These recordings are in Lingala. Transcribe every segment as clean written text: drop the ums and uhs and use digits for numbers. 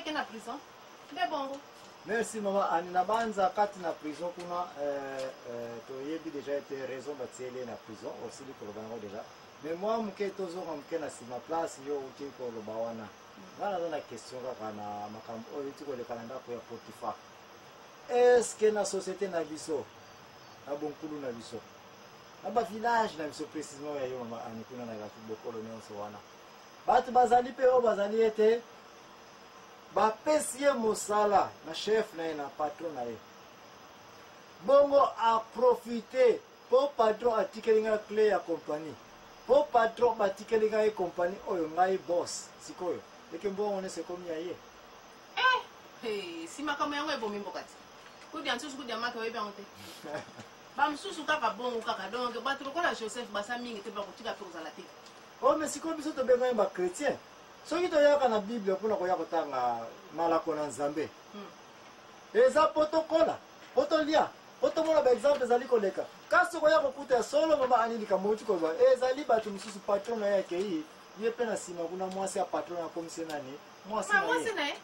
qui est na prison. De bongo. Merci maman. Anina banza kati na prison kuna to yebi déjà été raison ba tiele na prison aussi li ko bango déjà. Mais moi muke tozo ko na sima place yo uti ko lo bawana. Ngana na question ka na makambo oyo ti ko le kalanda ko ya Potiphar. Est-ce que na société na biso na bonkulu na biso na ba village na biso précisément ya yo mama ani kuna na gatu bokolo nyonso wana batu bazali pe o bazali ete bapesi ye mosala na chef na ye na patron na ye bongo a profiter po patron atikeli nga clé ya compagnie po patron batikeli nga ye compagnie oyo ngai boss sikoyo eke mbongo ne sekomi ya ye si makambo yango ebomi mbokati kudia nsusu kudia maka webi yango te ba msusu kaka bongo kaka donc bato lokola Joseph basa mingi te bakotika pe kozala te oh mais sikoyo biso tobenga ye bachrétien soki toyaka na bible mpona koya kotanga malako na nzambe eza po tokola po tolia po tomona baexemple ezali koleka kasi koya kokuta ya solo mama ani likambo oti koba ezali bato mosusu patron na ye akei ye mpe na nsima kuna mwasi ya patron akomisi nani mwasi na ye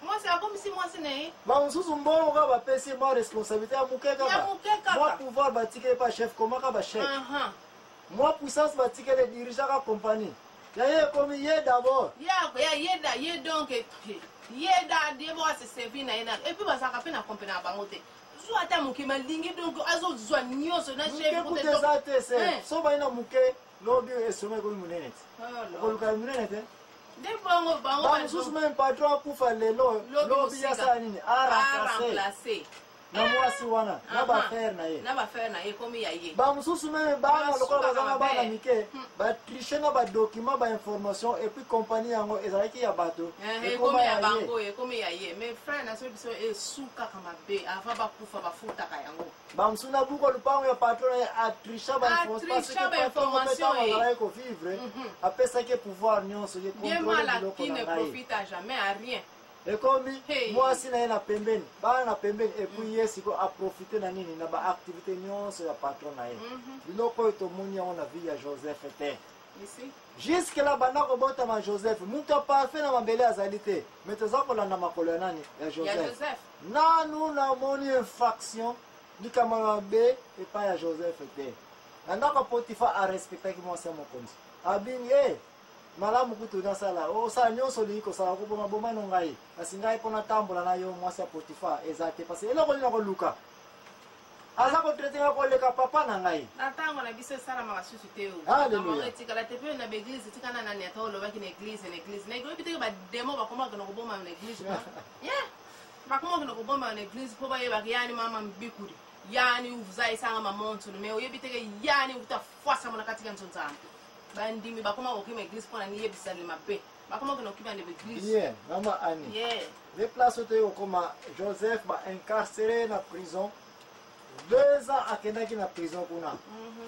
mwasi akomisi mwasi na ye bamosusu mbongo kaka bapesi mwa responsabilité ya moke kaka mwa pouvoir batikele pa chef koma kaka bachef mwa puissance batikele dirige ka compagnie ya ye komi ye d'abord ye donc ye da debo se servir na ye na et puis basaka pe na compagnie na bango te zo ata moke malingi donc azozwa nyonso na chef ko te za te se so ba ina moke lobi esome ko munene te ko luka munene te de bongo bamosusu même patron akufa lelo lobi ya sa nini remplacer na mwasi wana na bafere na ye komi ya ye bamosusu meme bana lokola bazanga bana mike batriche na badocument bainformation et puis compagnie yango ezalaki ya bato ekomi ya ye mais frère na so biso esuka kama be ava bakufa bafutaka yango bamosusu na buko lupango ya patron na ye atriche bainformation ko vivre apesaki pouvoir nyonso ye contrôler biloko na ngai ne profite à jamais à rien ekomi mwasi na ye na pembeni bana na pembeni epuis ye siko aprofite na nini na baactivité nyonso ya patron na ye biloko oyo tomoni yango na vie ya Joseph te jusque la banda kobotama Joseph mutu aparfait na mabele azali te mais toza kolanda makolo ya nani ya Joseph nanu namoni infraction likama mabe epai ya Joseph te na ndako Potiphar arespectaki mwasi ya mokonzi abingi malamu kutu nasala osala nyonso olingi kosala koboma bomano ngai kasi ngai mpo natambola na yo mwasi ya Potiphar eza te parce eloko nini nakoluka aza kotraite nga koleka papa na ngai na ntango na biso esalamaka susu te etikala te mpe na baeglise etikana nani ata olobaki na eglise nayebi teke bademo bakomaka na koboma na eglise bakomaka na koboma na eglise mpo bayebaka yani mama mbikuri yani uvuza esanga mamontolo me oyebi teke yani uta fwasamo na katika nzonzana bandimi bakoma okima église pona ni yebisali mabe bakoma kona okima ne église mama ani les places ote okoma Joseph ba incarcéré na prison 2 ans akendaki na prison kuna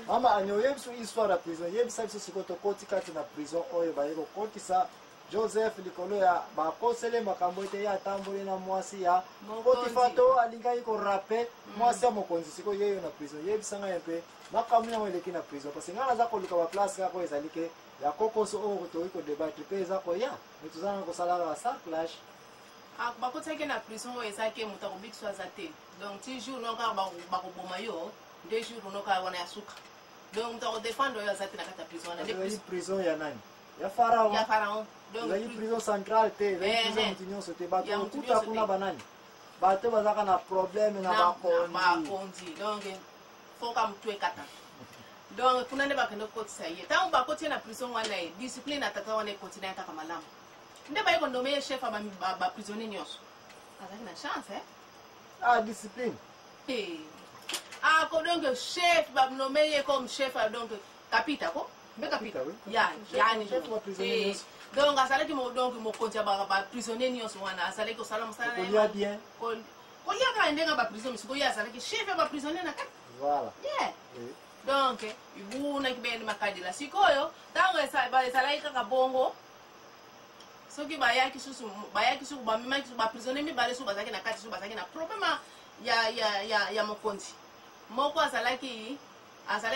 mama ani oyebiso histoire ya prison yebisa biso sikoto koti kati na prison oyo bayeko kotisa Joseph likolo ya bakosele makambo ete ya tamboli na mwasi ya Potiphar to alingaki ko rappe mwasi ya mokonzi siko yeyo na prison yebisa nga mpe makambo yango eleki na prison parce nga naza koluka ba place kako ezali ke ya kokoso oyo toyi ko débattre pe eza ko ya mais tozana kosala la sans clash bakotaki na prison oyo ezaki moto akobikiswa aza te donc ti jour noka bakoboma yo 2 jours noka wana ya suka donc moto akodefendre oyo aza te na kati ya prison wana prison ya nani ya Pharaon donc la prison centrale te la prison mutinyoso te bato kuta kuna banani bato bazaka na problème na bakonzi donc faut ka mtu ekata donc kuna ne bakende kotisa ye tangu bakoti na prison wana ye discipline ataka wana continue kaka malamu nde ba yeko ndomeye chef ba prisonnier nyonso azaki na chance discipline ko donc chef ba nomeye comme chef donc capita ko kapita yani chef wa prisonnier donc asalaki donc mokonzi ba prisonnier nyonso wana asalaki kosala mosala ko lia bien ko lia ka ndenga ba prison misiko ya asalaki chef ba prisonnier na kati voilà donc ibuna kibende makadi la sikoyo tango esalaki kaka bongo soki bayaki susu bamemaki ba prisonnier mibale so bazalaki na kati so bazalaki na problème ya mokonzi moko azalaki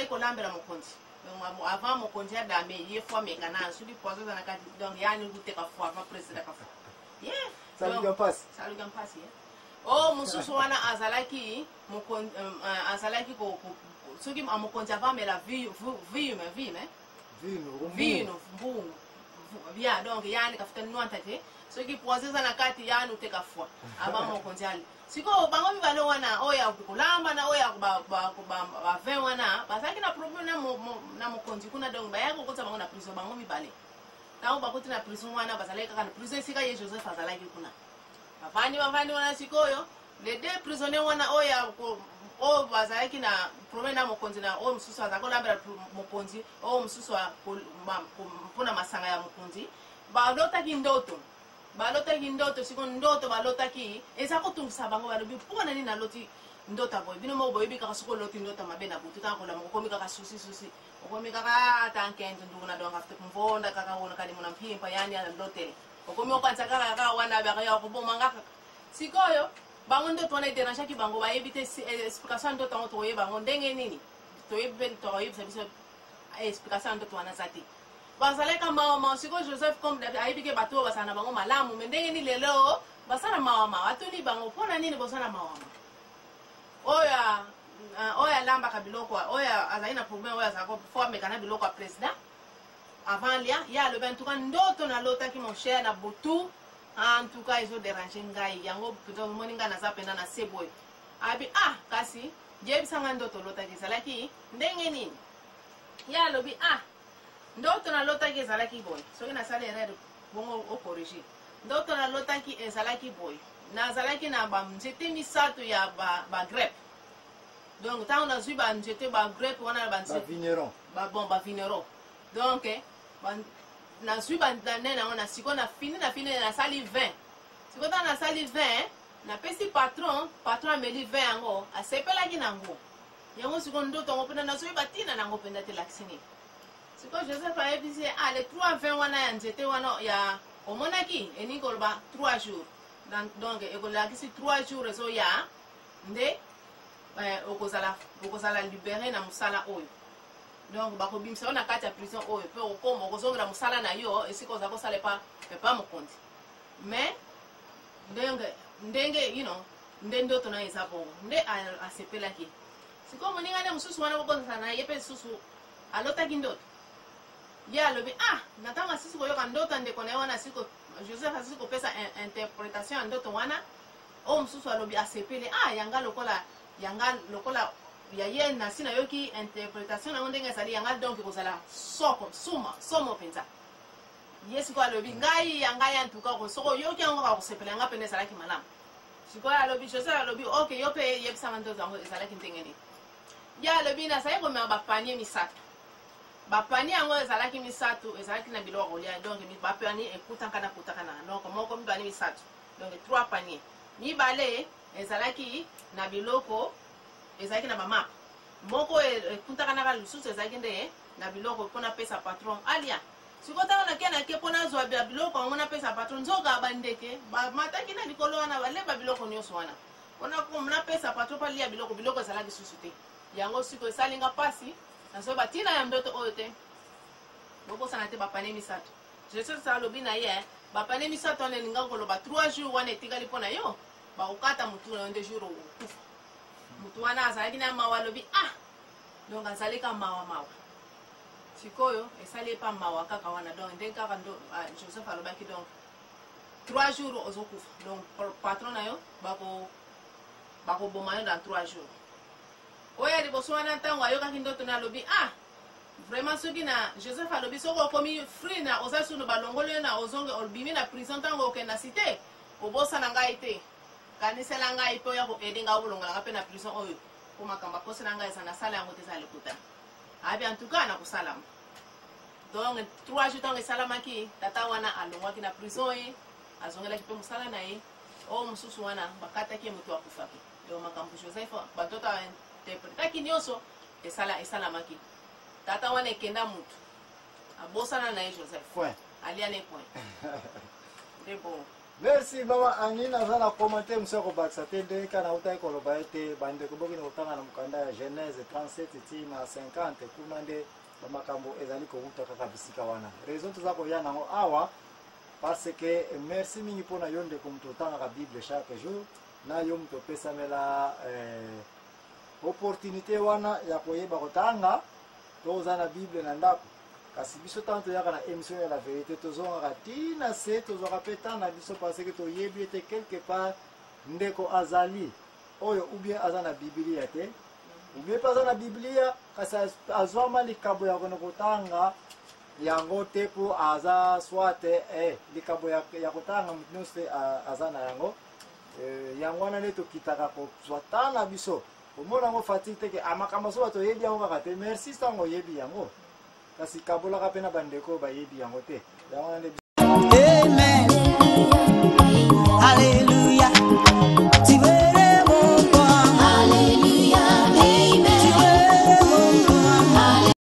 kolambela mokonzi donc avant mokonzi adame ye fois mekana soki poison na kati donc yani kuteka fois avant président ka fois Saluga passe. Saluga passe. Oh mususu wana azalaki ko soki amokonzi avant mais la vie mbungu bien donc yani kafuta nwanta te soki processa na kati yani uteka fwa aba mokonzi ali siko bango mibale wana oya kulamba na oya ba vin wana bazaki na problème na mokonzi kuna donc bayako kotsa bango na prison bango mibale tango bakoti na prison wana bazalaki kaka na prison sika ye Joseph azalaki kuna bavandi wana sikoyo les deux prisonniers wana oya o bazalaki na problème na mokonzi na o mususu azakolambela mokonzi o mususu mpona masanga ya mokonzi balotaki ndoto siko ndoto balotaki eza kotungisa bango balobi mpo nani naloti ndoto boye bino moko boyebi kaka soki oloti ndoto mabe na butu tango kolama okomi kaka susi okomi kaka tankende ndugu na donga fute mvonda kaka wona kadi mona mpimpa yani alotele okomi okwanisa kaka wana bakaya koboma ngaka sikoyo bango ndoto wana ederangeaki bango bayebi te explication ndoto yango tokoyeba bango ndenge nini toyebi mpe tokoyebisa biso explication ndoto wana za te bazalaka mawa sikoyo Joseph comme ayebi ke bato oyo basala na bango malamu me ndenge nini lelo basala mawa atuni bango mpona nini bosala mawa oyo alambaka biloko oyo azali na problème oyo azalaka fo amekana biloko ya président avant lia ye alobi en tout cas ndoto nalotaki mon cher na butu en tout cas ils ont dérangé ngai yango moni ngai naza penda na se boye abi kasi jebisanga ndoto lotaki ezalaki ndenge nini ye alobi ndoto nalotaki ezalaki boye soki nasala erreur bongo okorige ndoto nalotaki ezalaki boye nazalaki na banzete misato ya bagrepe donc ntango nazwi banzete bagrepe wana bavigneron donc nazwi banane nango na siko na fini nasali 20 siko ntango nasali 20 napesi patron ameli 20 yango asepelaki nango yango siko ndoto yango mpena nazoyeba ntina nango mpenda te lakisini siko Joseph ayebisi le 3-20 wana ya nzete wana ya omonaki eningi koloba 3 jours donc ekolakisi 3 jours ezoya nde okozala libéré na mosala oyo donc bakobimisa yo na kati ya prison oyo mpe okoma okozongela mosala na yo esika oza kosala epa mokonzi mais ndenge nde ndoto na eza bongo nde asepelaki sikoyo moninga nde mosusu wana kokonzasa na ye mpe lisusu alotaki ndoto ye alobi na ntango asisi koyoka ndoto ndeko na ye wana Joseph asisi kopesa interprétation ya ndoto wana oyo mosusu alobi asepele yanga lokola ya ye nasi nayoki interprétation nango ndenge ezali yanga donc ekozala somo mpenza ye sikoyo alobi ngai yangai antuka soko oyoki yango kakosepela yanga pene ezalaki malamu sikoyo alobi Joseph alobi ok yo mpe yebisanga ndoto yango ezalaki ndenge nini ye alobi nazali komema bapanie misato bapanie yango ezalaki misato ezalaki na biloko kolia donc bapanie ekutakana donc moko mibale misato donc 3 panier mibale ezalaki na biloko ezalaki na bamap moko ekutakana lisusu ezalaki nde na biloko mpona pesa patron alia sikoyo ntango nake mpona azwa biloko yango napesa patron nzoka bandeke bamataki na likolo wana baleba biloko nyonso wana mpona napesa patron mpo alia biloko ezalaki susu te yango sikoyo esalinga mpasi nazoyeba ntina ya ndoto oyo te bokosana te bapane misato Joseph alobi na ye bapane misato wana elinga koloba 3 jours wana etikali mpo na yo bakokata mutu na yo nde jour okufa mutu wana azalaki na mawa alobi donc azalika mawa sikoyo esali epa mawa kaka wana donc nde kaka Joseph alobaki donc 3 jours ozokufa donc patron na yo bakoboma yo dans 3 jours oyo ya liboso wana ntango ayokaki ndoto na alobi vraiment soki na Joseph alobi soki okomi free na oza sunu balongoli yo na ozonge obimi na prison ntango okenda cité kobosana ngai te kanisela ngai mpe oya koede ngai obolongolanga mpe na prison oyo po makambo akosela ngai eza nasala yango te eza lekota abi en tout cas nakosalama donc 3 jours ntango esalamaki tata wana alongwaki na prison ye azongelaki mpe mosala na ye oyo mosusu wana bakataki ye moto akufaki donc makambo Joseph bantoto interprétaki nyonso esalamaki tata wana ekenda mutu abosana na ye Joseph alia ne point nde bon merci mama Annie naza na commenter monsieur kobakisa te nde kana utaki koloba ete bandeko bokende kotanga na mokanda ya Genèse 37 ti na 50 kuna nde bamakambo ezali kouta kaka bisika wana raison toza koya nango awa parce que merci mingi pona yo ndeko moto otangaka bible chaque jour na yo moto opesamela opportunité wana ya koyeba kotanga toza na bible na ndako kasi biso ntango toyaka na émission ya la vérité tozongaka tina se tozwaka mpe ntango na biso parce que toyebi ete quelque part ndeko azali oyo ou bien aza na biblia te ou bien mpe aza na biblia kasi azwama likabo ya kona kotanga yango te mpo aza swate likabo ya kotanga motu nyonso te aza na yango yango wana nde tokitaka kozwa ntango na biso omona yango fatigue teke amakambo so bato oyebi yango kaka te merci ntango oyebi yango kasi kabolaka mpe na bandeko bayebi yango te yango wana nde